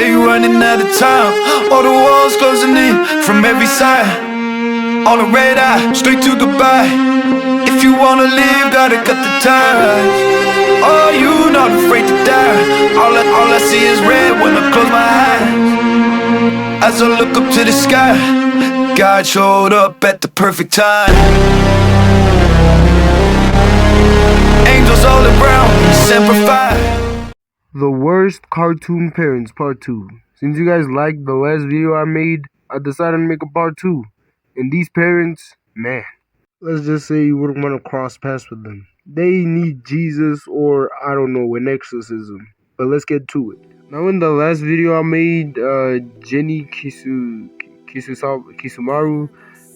Yeah, you running out of time. All the walls closing in from every side. On the red eye, straight to goodbye. If you wanna live, gotta cut the ties. Oh, you not afraid to die. All I see is red when I close my eyes. As I look up to the sky, God showed up at the perfect time. Angels all around, SEMPER FI. The worst cartoon parents, part 2. Since you guys liked the last video I made, I decided to make a part 2. And these parents, man, let's just say you wouldn't want to cross paths with them. They need Jesus or, I don't know, an exorcism. But let's get to it. Now in the last video I made, Jenny Kisumaru,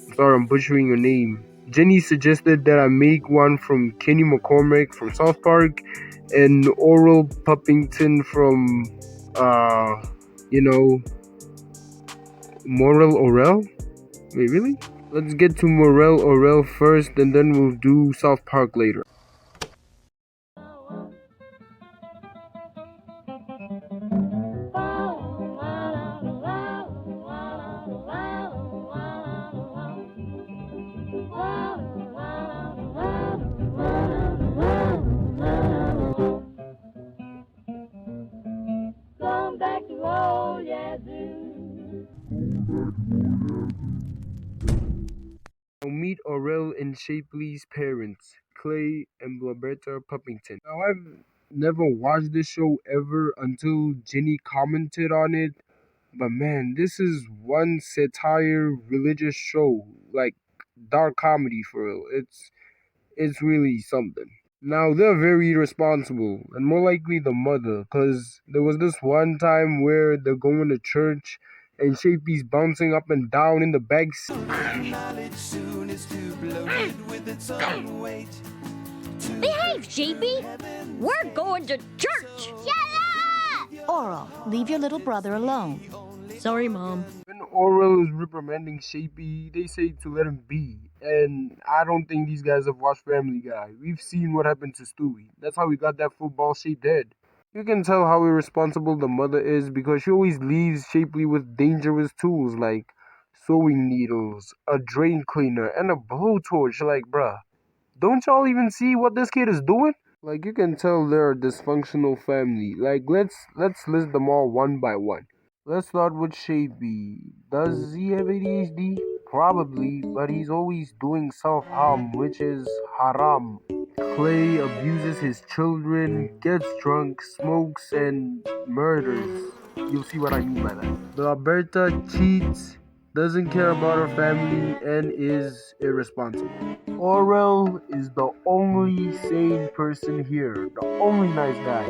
I'm sorry I'm butchering your name. Jenny suggested that I make one from Kenny McCormick from South Park and Orel Puppington from, Orel? Wait, really? Let's get to Orel first, and then we'll do South Park later. Come back to old Yazoo. Now meet Orel and Shapley's parents, Clay and Blaberta Puppington. Now I've never watched this show ever until Jenny commented on it, but man, this is one satire religious show, like dark comedy for real. It's really something. Now they're very irresponsible, and more likely the mother, cause there was this one time where they're going to church and Shapey's bouncing up and down in the back seat. Behave, Shapey! We're going to church! Shut up! Orel, leave your little brother alone. Sorry, Mom. When Orel is reprimanding Shapey, they say to let him be. And I don't think these guys have watched Family Guy. We've seen what happened to Stewie. That's how he got that football-shaped head. You can tell how irresponsible the mother is because she always leaves Shapely with dangerous tools like sewing needles, a drain cleaner, and a blowtorch. Like, bruh, don't y'all even see what this kid is doing? Like, you can tell they're a dysfunctional family. Like, let's list them all one by one. Let's start with Shapey. Does he have ADHD? Probably, but he's always doing self-harm, which is haram. Clay abuses his children, gets drunk, smokes, and murders. You'll see what I mean by that. Roberta cheats, doesn't care about her family, and is irresponsible. Orel is the only sane person here, the only nice guy.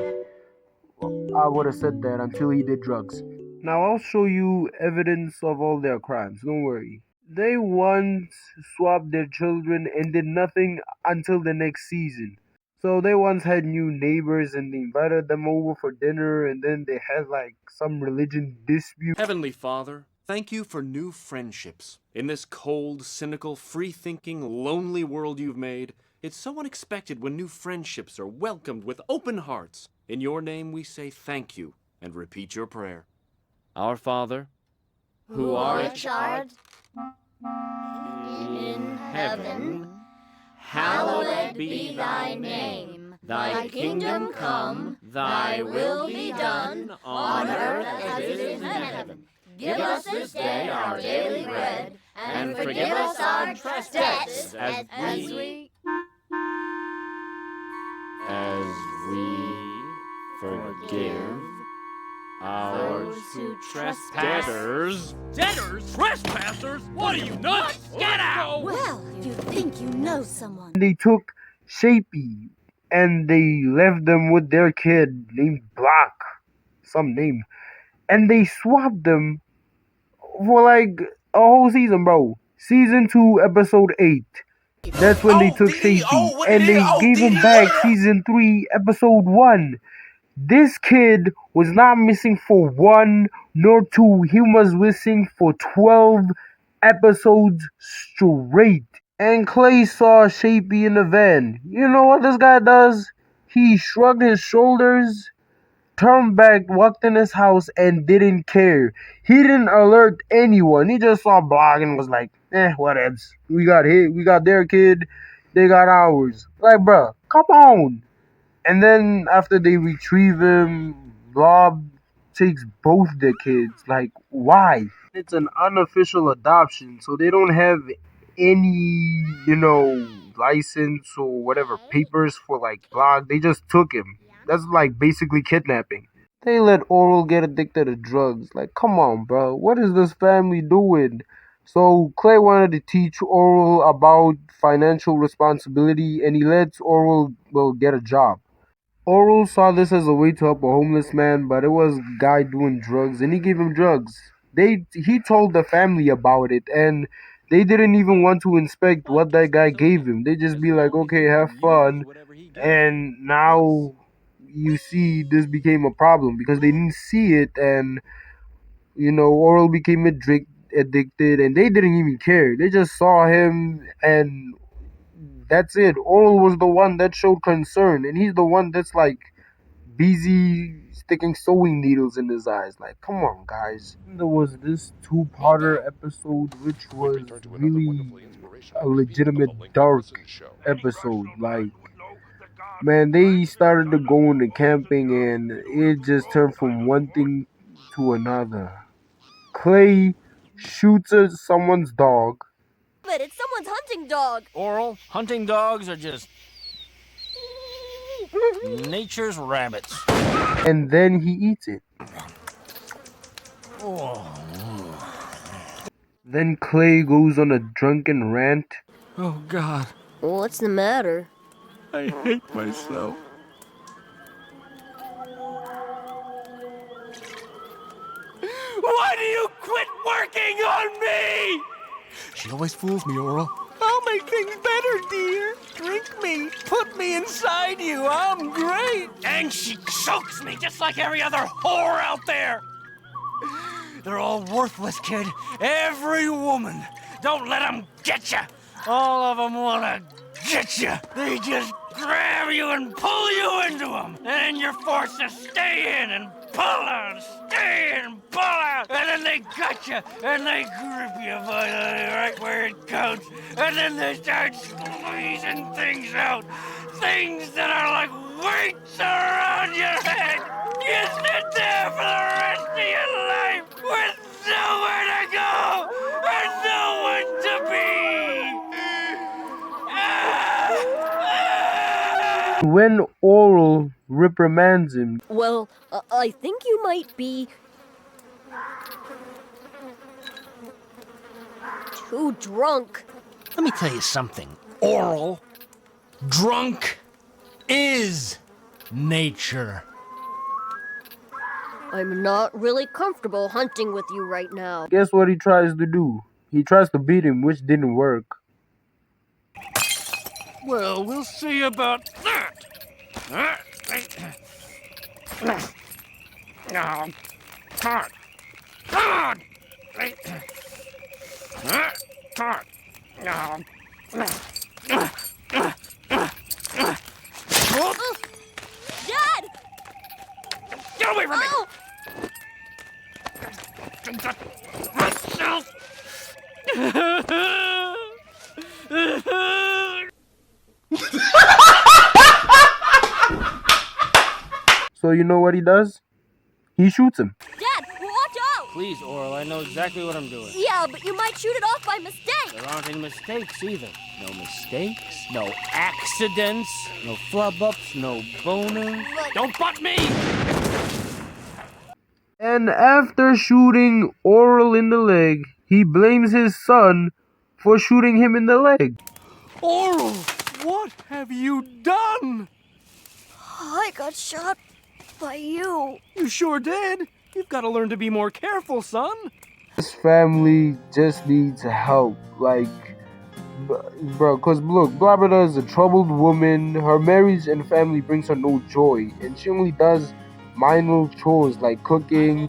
Well, I would have said that until he did drugs. Now I'll show you evidence of all their crimes, don't worry. They once swapped their children and did nothing until the next season. So they once had new neighbors and they invited them over for dinner and then they had like some religion dispute. Heavenly Father, thank you for new friendships. In this cold, cynical, free-thinking, lonely world you've made, it's so unexpected when new friendships are welcomed with open hearts. In your name we say thank you and repeat your prayer. Our Father, who art in heaven, hallowed be thy name. Thy kingdom come, thy will be done, on earth as it is in heaven. Give us this day our daily bread, and forgive us our trespasses, as we forgive those who trespass. Debtors? Trespassers? What are you, nuts? Get out! Well, you think you know someone. They took Shapey and they left them with their kid named Block, some name, and they swapped them for like a whole season, bro. Season 2, episode 8. That's when they took Shapey, and they gave him back season 3, episode 1. This kid was not missing for 1 nor 2. He was missing for 12 episodes straight. And Clay saw Shapey in the van. You know what this guy does? He shrugged his shoulders turned back, walked in his house, and didn't care. He didn't alert anyone. He just saw Blog and was like, whatevs. We got hit. We got their kid. They got ours. Like, bruh, come on. And then after they retrieve him, Blob takes both the kids. Like, why? It's an unofficial adoption, so they don't have any, license or whatever papers for like Blog. They just took him. That's like basically kidnapping. They let Orel get addicted to drugs. Like, come on, bro. What is this family doing? So Clay wanted to teach Orel about financial responsibility, and he lets Orel, get a job. Orel saw this as a way to help a homeless man, but it was a guy doing drugs, and he gave him drugs. He told the family about it, and they didn't even want to inspect what that guy gave him. They just be like, okay, have fun. And now you see this became a problem because they didn't see it, and Orel became addicted, and they didn't even care. They just saw him, and that's it. Orel was the one that showed concern, and he's the one that's like busy sticking sewing needles in his eyes. Like, come on, guys. There was this two-parter episode, which was really a legitimate dark episode. Like, man, they started to go into camping, and it just turned from one thing to another. Clay shoots at someone's dog. But it's someone's hunting dog. Orel, hunting dogs are just nature's rabbits. And then he eats it. Then Clay goes on a drunken rant. Oh, God. What's the matter? I hate myself. Why do you quit working on me? She always fools me, Orel. I'll make things better, dear. Drink me. Put me inside you. I'm great. And she chokes me just like every other whore out there. They're all worthless, kid. Every woman. Don't let them get you. All of them want to get you. They just grab you and pull you into them. And then you're forced to stay in and pull out, stay in and pull out. And then they got you and they grip you right where it counts. And then they start squeezing things out. Things that are like weights around your head. You sit there for the rest of your life with nowhere to go and no one to be. When Orel reprimands him, Well, I think you might be too drunk. Let me tell you something, Orel. Drunk is nature. I'm not really comfortable hunting with you right now. guess what he tries to do? He tries to beat him, which didn't work. Well, we'll see about that. Dad! Get away from me! Oh! So you know what he does? He shoots him. Dad, watch out! Please, Orel, I know exactly what I'm doing. Yeah, but you might shoot it off by mistake. There aren't any mistakes either. No mistakes, no accidents, no flub-ups, no boners. Don't butt me! And after shooting Orel in the leg, he blames his son for shooting him in the leg. Orel, what have you done? I got shot by you. You sure did. You've got to learn to be more careful, son. This family just needs help. Like, bro, because look, Barbara is a troubled woman. Her marriage and family brings her no joy. And she only does minor chores like cooking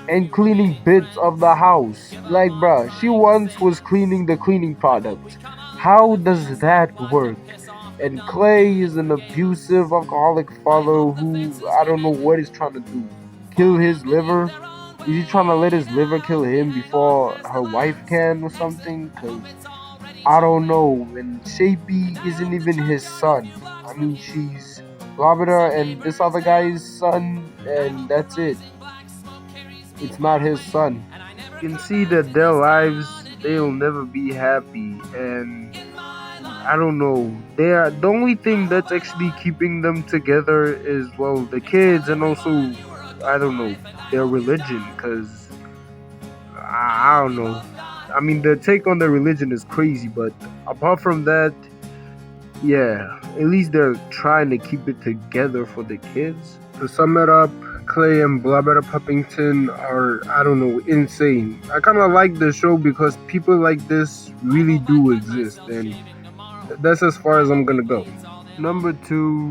and cleaning bits of the house. Like, bruh, she once was cleaning the cleaning product. How does that work? And Clay is an abusive alcoholic father who I don't know what he's trying to do. Kill his liver? Is he trying to let his liver kill him before her wife can or something? Cause I don't know. And Shapey isn't even his son. I mean, she's Blobber and this other guy's son, and that's it. It's not his son. You can see that their lives, they'll never be happy, and I don't know. The only thing that's actually keeping them together is, well, the kids, and also, I don't know, their religion, because I don't know. I mean, the take on their religion is crazy, but apart from that, yeah, at least they're trying to keep it together for the kids. To sum it up, Clay and Blobber Puppington are, I don't know, insane. I kind of like the show because people like this really do exist, and that's as far as I'm gonna go. Number 2.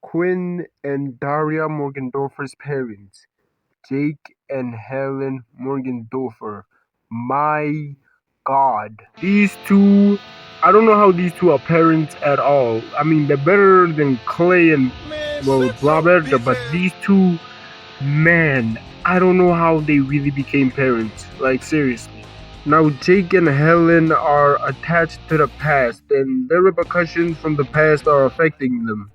Quinn and Daria Morgendorffer's parents, Jake and Helen Morgendorffer. My God. These two, I don't know how these two are parents at all. I mean, they're better than Clay and, well, Blobber, but these two, man, I don't know how they really became parents. Like, seriously. Now, Jake and Helen are attached to the past, and their repercussions from the past are affecting them.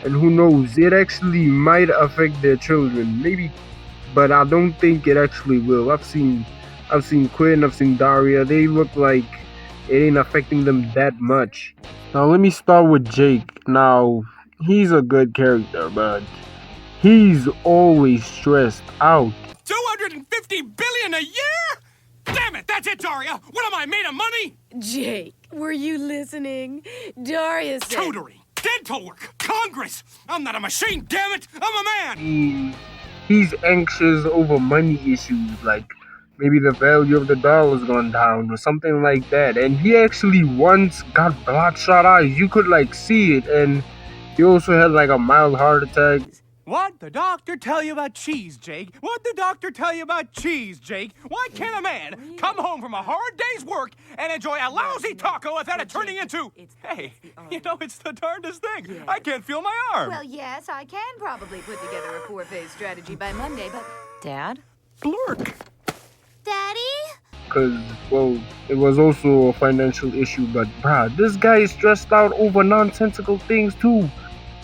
And who knows, it actually might affect their children, maybe, but I don't think it actually will. I've seen Quinn, I've seen Daria, they look like it ain't affecting them that much. Now let me start with Jake. Now, he's a good character, but he's always stressed out. 250 billion a year? Damn it, that's it, Daria! What am I, made of money? Jake, were you listening? Daria said... Tutoring, dental work, Congress! I'm not a machine, damn it! I'm a man! He's anxious over money issues, like maybe the value of the dollar's gone down or something like that. And he actually once got bloodshot eyes. You could like see it, and he also had like a mild heart attack. What'd the doctor tell you about cheese, Jake? What'd the doctor tell you about cheese, Jake? Why can't a man come home from a hard day's work and enjoy a lousy taco without it turning into... Hey, you know, it's the darndest thing. I can't feel my arm. Well, yes, I can probably put together a 4-phase strategy by Monday, but... Dad? Blurk. Daddy? Because, well, it was also a financial issue, but bruh, this guy is stressed out over nonsensical things too.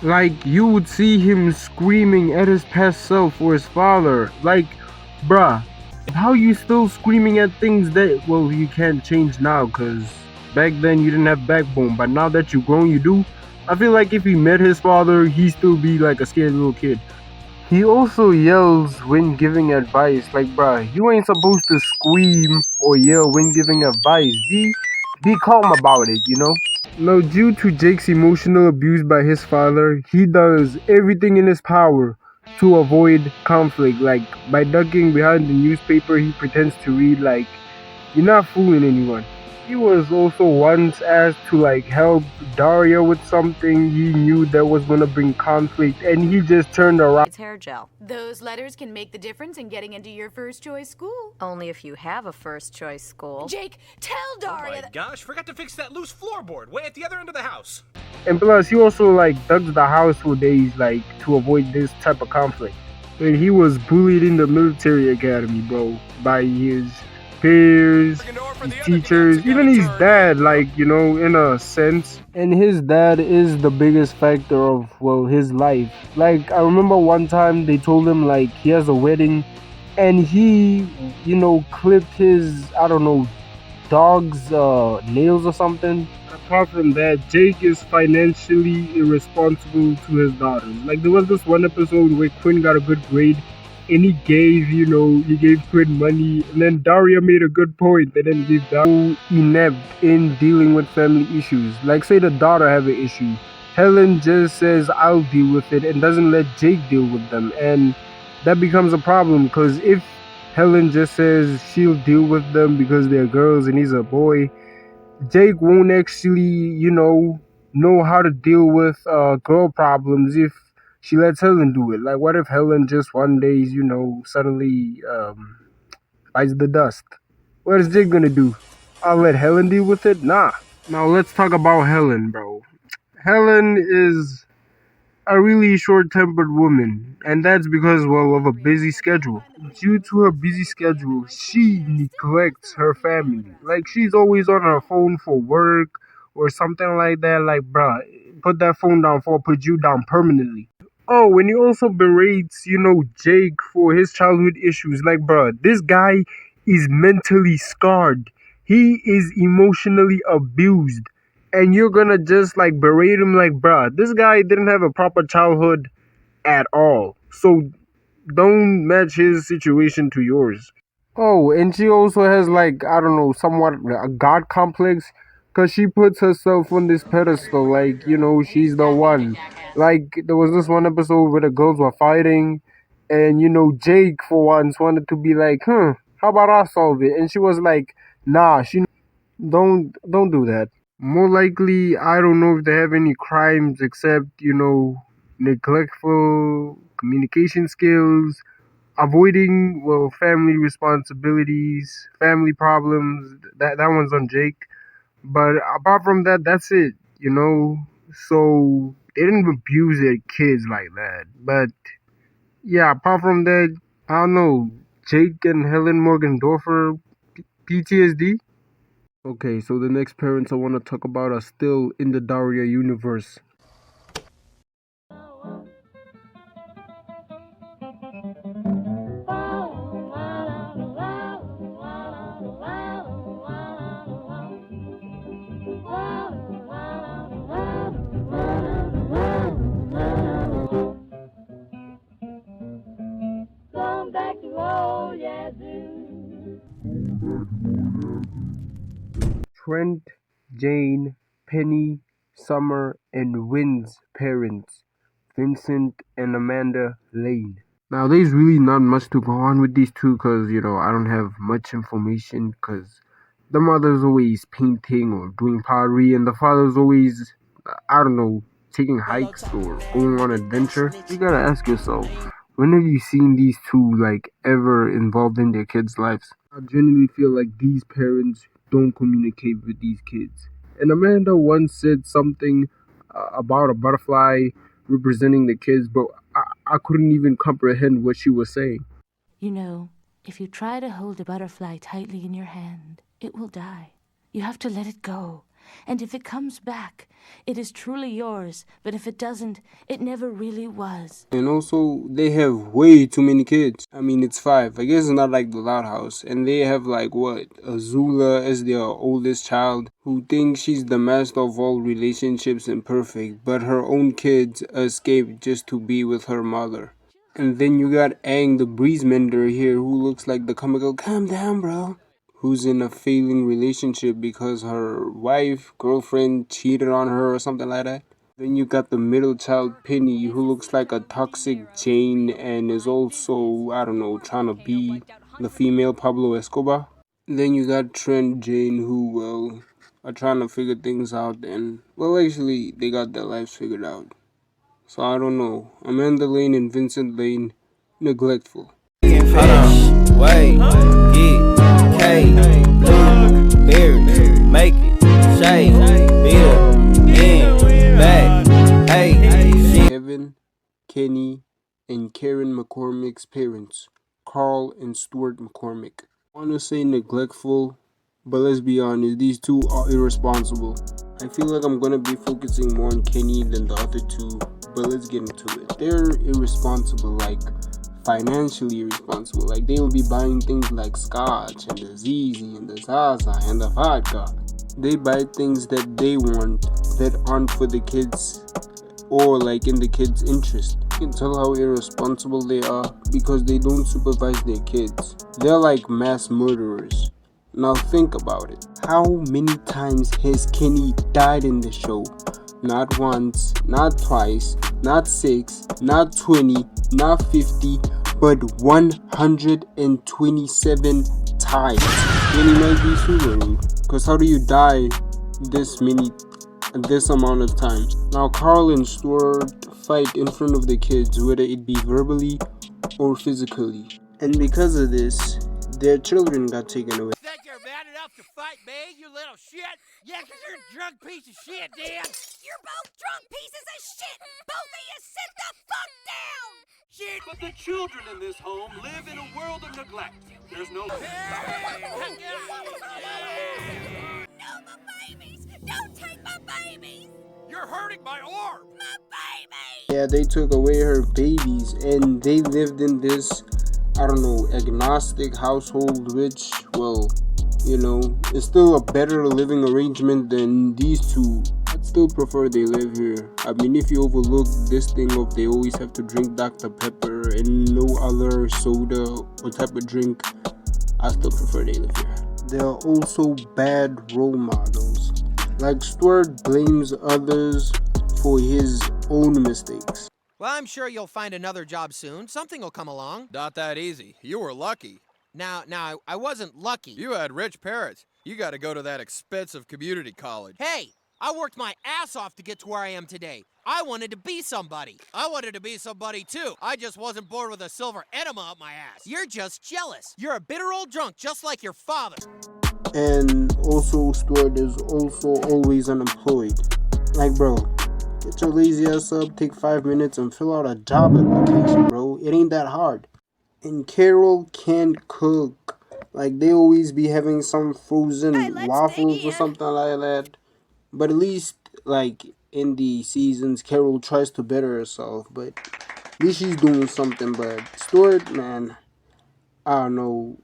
Like, you would see him screaming at his past self or his father. Like, bruh, how you still screaming at things that, well, you can't change now, because back then you didn't have backbone, but now that you're grown, you do. I feel like if he met his father, he'd still be like a scared little kid. He also yells when giving advice. Like, bruh, you ain't supposed to scream or yell when giving advice. Be calm about it, you know? Now, due to Jake's emotional abuse by his father, he does everything in his power to avoid conflict. Like, by ducking behind the newspaper, he pretends to read. Like, you're not fooling anyone. He was also once asked to like help Daria with something he knew that was gonna bring conflict, and he just turned around. It's hair gel. Those letters can make the difference in getting into your first choice school. Only if you have a first choice school. Jake, tell Daria Oh my gosh, forgot to fix that loose floorboard way at the other end of the house. And plus, he also like dug the house for days, like to avoid this type of conflict. And he was bullied in the military academy, bro, by his peers, his teachers, even his dad, like, you know, in a sense. And his dad is the biggest factor of, well, his life. Like, I remember one time they told him, like, he has a wedding, and he, you know, clipped his, I don't know, dog's nails or something. Apart from that, Jake is financially irresponsible to his daughters. Like, there was this one episode where Quinn got a good grade, and he gave Quinn money, and then Daria made a good point, and then he gave Daria inept in dealing with family issues. Like, say the daughter have an issue, Helen just says, I'll deal with it, and doesn't let Jake deal with them, and that becomes a problem, because if Helen just says she'll deal with them because they're girls and he's a boy, Jake won't actually, you know, know how to deal with girl problems if she lets Helen do it. Like, what if Helen just one day, suddenly bites the dust? What is Jake gonna do? I'll let Helen deal with it? Nah. Now let's talk about Helen, bro. Helen is a really short-tempered woman, and that's because, well, of a busy schedule. Due to her busy schedule, she neglects her family. Like, she's always on her phone for work or something like that. Like, bruh, put that phone down before I put you down permanently. Oh, and he also berates, Jake for his childhood issues. Like, bruh, this guy is mentally scarred. He is emotionally abused, and you're gonna just like berate him. Like, bruh, this guy didn't have a proper childhood at all, so don't match his situation to yours. Oh, and she also has, like, I don't know, somewhat a god complex, because she puts herself on this pedestal, like, she's the one. Like, there was this one episode where the girls were fighting, and Jake for once wanted to be like, how about I solve it? And she was like, nah, don't do that. More likely, I don't know if they have any crimes except, neglectful communication skills, avoiding, well, family responsibilities, family problems. That one's on Jake. But apart from that, that's it. So they didn't abuse their kids like that. But yeah, apart from that, I don't know. Jake and Helen Morgendorffer, PTSD. Okay, so the next parents I want to talk about are still in the Daria universe. Come back to old Yazoo. Trent, Jane, Penny, Summer, and Wynn's parents, Vincent and Amanda Lane. Now, there's really not much to go on with these two because, I don't have much information because the mother's always painting or doing pottery and the father's always, I don't know, taking hikes or going on adventure. You gotta ask yourself, when have you seen these two, like, ever involved in their kids' lives? I genuinely feel like these parents don't communicate with these kids. And Amanda once said something about a butterfly representing the kids, but I couldn't even comprehend what she was saying. If you try to hold a butterfly tightly in your hand, it will die. You have to let it go. And if it comes back, it is truly yours. But if it doesn't, it never really was. And also, they have way too many kids. I mean, it's 5. I guess it's not like the Loud House. And they have, like, Azula as their oldest child, who thinks she's the master of all relationships and perfect, but her own kids escape just to be with her mother. And then you got Aang the breeze mender here, who looks like the comical, calm down, bro, who's in a failing relationship because her wife, girlfriend cheated on her or something like that. Then you got the middle child, Penny, who looks like a toxic Jane and is also, I don't know, trying to be the female Pablo Escobar. Then you got Trent, Jane, who, well, are trying to figure things out and, well, actually, they got their lives figured out. So I don't know. Amanda Lane and Vincent Lane, neglectful. Wait, get K, blue, berry, make it, shake, build, in, back, hey. Kevin, Kenny, and Karen McCormick's parents, Carl and Stuart McCormick. I want to say neglectful, but let's be honest, these two are irresponsible. I feel like I'm gonna be focusing more on Kenny than the other two, but let's get into it. They're irresponsible, like financially irresponsible. Like, they'll be buying things like scotch and the ZZ and the Zaza and the vodka. They buy things that they want that aren't for the kids or like in the kids' interest. You can tell how irresponsible they are because they don't supervise their kids. They're like mass murderers. Now think about it. How many times has Kenny died in the show? Not once, not twice, not 6, not 20, not 50, but 127 times. Kenny might be super, because how do you die this many, this amount of time. Now Carl and Stuart fight in front of the kids, whether it be verbally or physically. And because of this, their children got taken away. Think you're man enough to fight me, you little shit? Yeah, 'cause you're a drunk piece of shit, Dan. You're both drunk pieces of shit! Both of you sit the fuck down! Shit! But the children in this home live in a world of neglect. There's no... No, my babies! Don't take my babies! You're hurting my orb! My babies! Yeah, they took away her babies, and they lived in this, I don't know, agnostic household, which, well, you know, it's still a better living arrangement than these two. I'd still prefer they live here. I mean, if you overlook this thing of they always have to drink Dr. Pepper and no other soda or type of drink, I still prefer they live here. They are also bad role models. Like Stuart blames others for his own mistakes. Well, I'm sure you'll find another job soon. Something will come along. Not that easy. You were lucky. Now, I wasn't lucky. You had rich parents. You got to go to that expensive community college. Hey, I worked my ass off to get to where I am today. I wanted to be somebody. I wanted to be somebody too. I just wasn't born with a silver enema up my ass. You're just jealous. You're a bitter old drunk just like your father. And also, Stuart is also always unemployed. Like, bro, get your lazy ass up, take 5 minutes and fill out a job application, bro. It ain't that hard. And Carol can't cook. Like, they always be having some frozen waffles or something like that. But at least, like, in the seasons, Carol tries to better herself. But at least she's doing something. But Stuart, man, I don't know.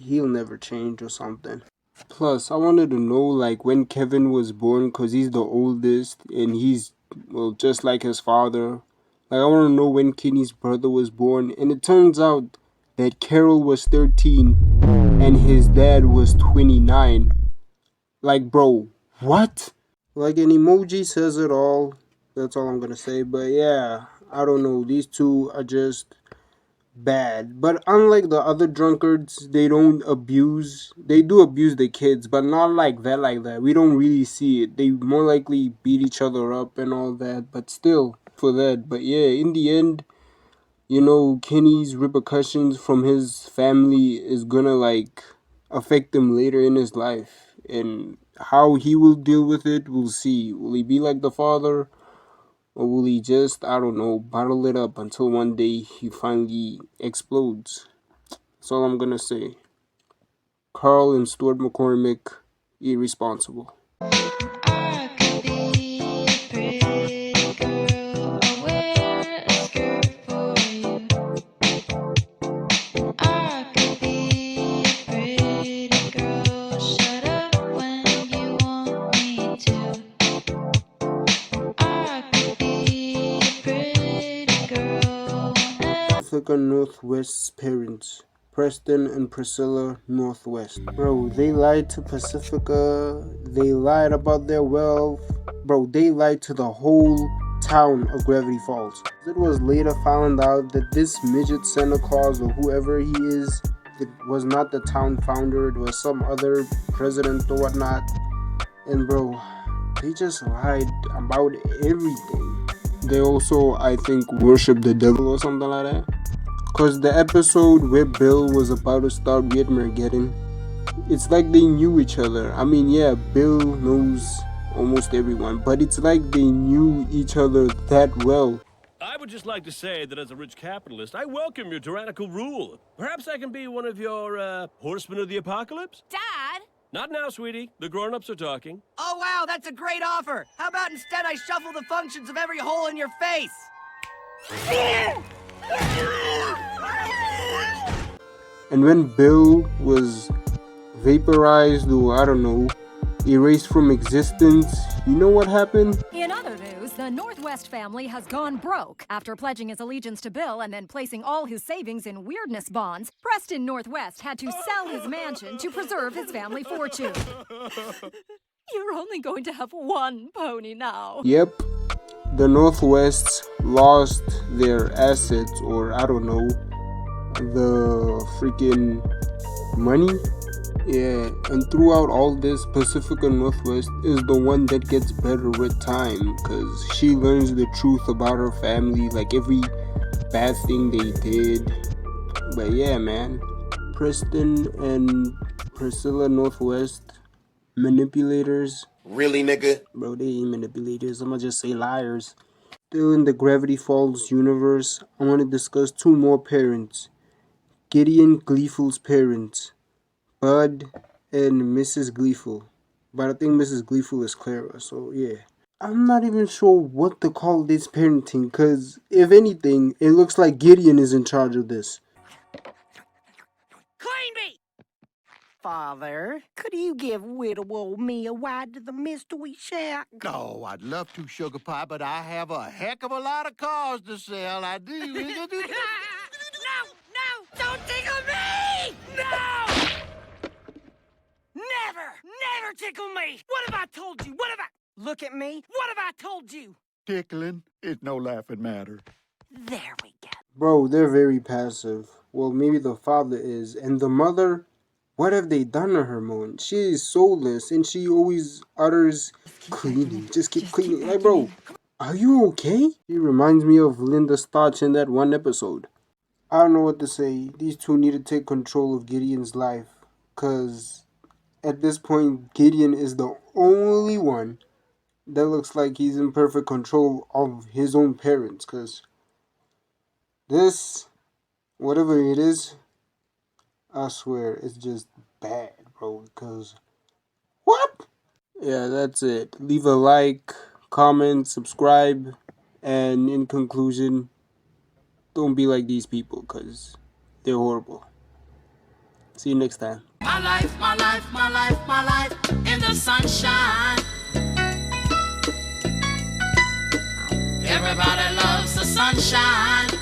He'll never change or something. Plus, I wanted to know, like, when Kevin was born, because he's the oldest. And he's, well, just like his father. Like, I want to know when Kenny's brother was born. And it turns out that Carol was 13 and his dad was 29. Like, bro, what? Like, an emoji says it all. That's all I'm gonna say. But yeah, I don't know. These two are just bad. But unlike the other drunkards, they don't abuse. They do abuse the kids, but not like that. We don't really see it. They more likely beat each other up and all that. But still, for that. But yeah, in the end, you know, Kenny's repercussions from his family is gonna, like, affect him later in his life. And how he will deal with it, we'll see. Will he be like the father? Or will he just, I don't know, bottle it up until one day he finally explodes? That's all I'm gonna say. Carl and Stuart McCormick, irresponsible. Northwest's parents, Preston and Priscilla Northwest. Bro, they lied to Pacifica. They lied about their wealth. Bro, they lied to the whole town of Gravity Falls. It was later found out that this midget Santa Claus or whoever he is, it was not the town founder. It was some other president or whatnot. And bro, they just lied about everything. They also, I think, worship the devil or something like that. Because the episode where Bill was about to start Armageddon, it's like they knew each other. I mean, yeah, Bill knows almost everyone, but it's like they knew each other that well. I would just like to say that as a rich capitalist, I welcome your tyrannical rule. Perhaps I can be one of your, horsemen of the apocalypse? Dad? Not now, sweetie. The grown-ups are talking. Oh, wow, that's a great offer. How about instead I shuffle the functions of every hole in your face? And when Bill was vaporized or, I don't know, erased from existence, you know what happened? In other news, the Northwest family has gone broke. After pledging his allegiance to Bill and then placing all his savings in weirdness bonds, Preston Northwest had to sell his mansion to preserve his family fortune. You're only going to have one pony now. Yep. The Northwests lost their assets, or I don't know, the freaking money. Yeah, and throughout all this, Pacifica Northwest is the one that gets better with time, because she learns the truth about her family, like every bad thing they did. But yeah, man, Preston and Priscilla Northwest, manipulators. Really, nigga? Bro, they ain't manipulators, I'ma just say liars. Still in the Gravity Falls universe, I want to discuss two more parents. Gideon Gleeful's parents, Bud and Mrs. Gleeful. But I think Mrs. Gleeful is Clara, so yeah. I'm not even sure what to call this parenting, because if anything, it looks like Gideon is in charge of this. Clean me! Father, could you give widow old me a ride to the mystery shack? Oh, I'd love to, Sugar Pie, but I have a heck of a lot of cars to sell. I do. No! Don't tickle me! No! Never tickle me! What have I told you? Look at me. What have I told you? Tickling is no laughing matter. There we go. Bro, they're very passive. Well, maybe the father is. And the mother? What have they done to her, Moon? She is soulless, and she always utters cleaning. Just keep cleaning. Like, bro, are you okay? She reminds me of Linda Stotch in that one episode. I don't know what to say. These two need to take control of Gideon's life. Because at this point, Gideon is the only one that looks like he's in perfect control of his own parents. Because this, whatever it is, I swear, it's just bad, bro. Because, what? Yeah, that's it. Leave a like, comment, subscribe, and in conclusion, don't be like these people, because they're horrible. See you next time. My life, my life, my life, my life in the sunshine. Everybody loves the sunshine.